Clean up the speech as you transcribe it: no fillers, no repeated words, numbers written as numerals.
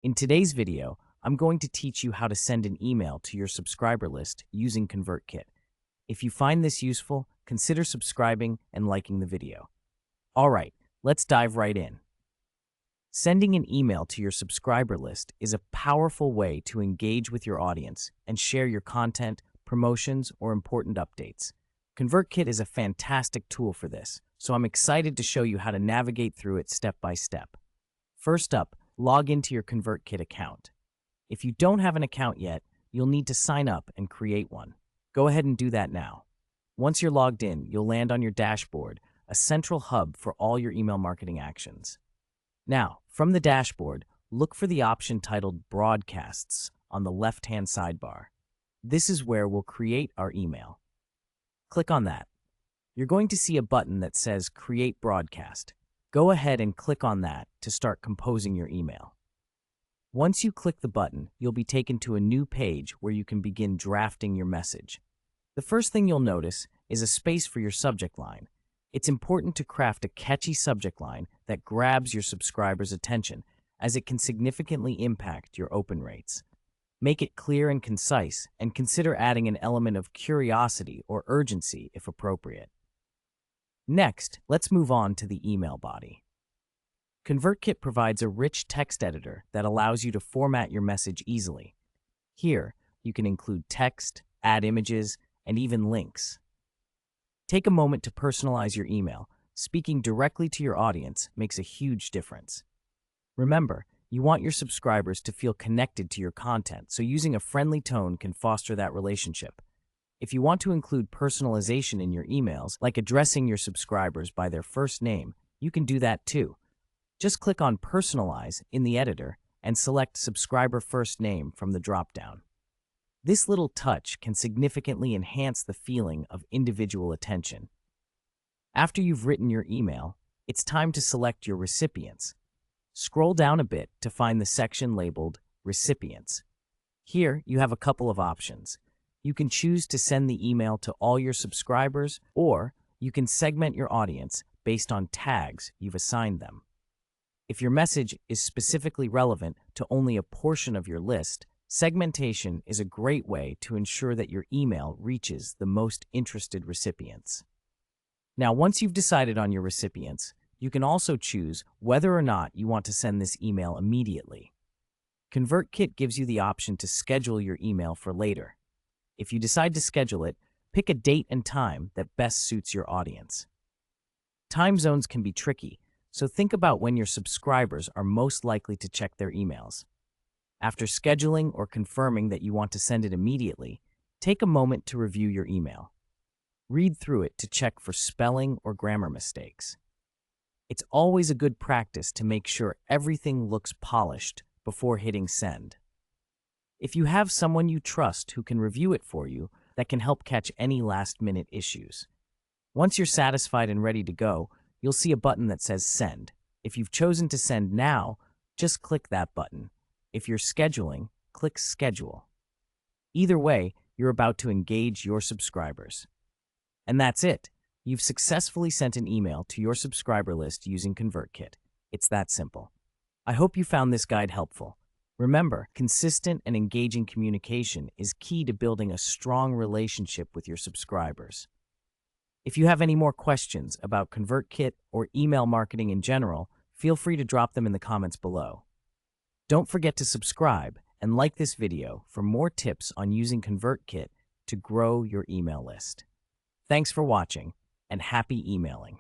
In today's video, I'm going to teach you how to send an email to your subscriber list using ConvertKit. If you find this useful, consider subscribing and liking the video. All right, let's dive right in. Sending an email to your subscriber list is a powerful way to engage with your audience and share your content, promotions, or important updates. ConvertKit is a fantastic tool for this, so I'm excited to show you how to navigate through it step by step. First up, log into your ConvertKit account. If you don't have an account yet, you'll need to sign up and create one. Go ahead and do that now. Once you're logged in, you'll land on your dashboard, a central hub for all your email marketing actions. Now, from the dashboard, look for the option titled Broadcasts on the left-hand sidebar. This is where we'll create our email. Click on that. You're going to see a button that says Create Broadcast. Go ahead and click on that to start composing your email. Once you click the button, you'll be taken to a new page where you can begin drafting your message. The first thing you'll notice is a space for your subject line. It's important to craft a catchy subject line that grabs your subscribers' attention, as it can significantly impact your open rates. Make it clear and concise, and consider adding an element of curiosity or urgency if appropriate. Next, let's move on to the email body. ConvertKit provides a rich text editor that allows you to format your message easily. Here, you can include text, add images, and even links. Take a moment to personalize your email. Speaking directly to your audience makes a huge difference. Remember, you want your subscribers to feel connected to your content, so using a friendly tone can foster that relationship. If you want to include personalization in your emails, like addressing your subscribers by their first name, you can do that too. Just click on Personalize in the editor and select Subscriber First Name from the dropdown. This little touch can significantly enhance the feeling of individual attention. After you've written your email, it's time to select your recipients. Scroll down a bit to find the section labeled Recipients. Here, you have a couple of options. You can choose to send the email to all your subscribers, or you can segment your audience based on tags you've assigned them. If your message is specifically relevant to only a portion of your list, segmentation is a great way to ensure that your email reaches the most interested recipients. Now, once you've decided on your recipients, you can also choose whether or not you want to send this email immediately. ConvertKit gives you the option to schedule your email for later. If you decide to schedule it, pick a date and time that best suits your audience. Time zones can be tricky, so think about when your subscribers are most likely to check their emails. After scheduling or confirming that you want to send it immediately, take a moment to review your email. Read through it to check for spelling or grammar mistakes. It's always a good practice to make sure everything looks polished before hitting send. If you have someone you trust who can review it for you, that can help catch any last-minute issues. Once you're satisfied and ready to go, you'll see a button that says Send. If you've chosen to send now, just click that button. If you're scheduling, click Schedule. Either way, you're about to engage your subscribers. And that's it. You've successfully sent an email to your subscriber list using ConvertKit. It's that simple. I hope you found this guide helpful. Remember, consistent and engaging communication is key to building a strong relationship with your subscribers. If you have any more questions about ConvertKit or email marketing in general, feel free to drop them in the comments below. Don't forget to subscribe and like this video for more tips on using ConvertKit to grow your email list. Thanks for watching, and happy emailing.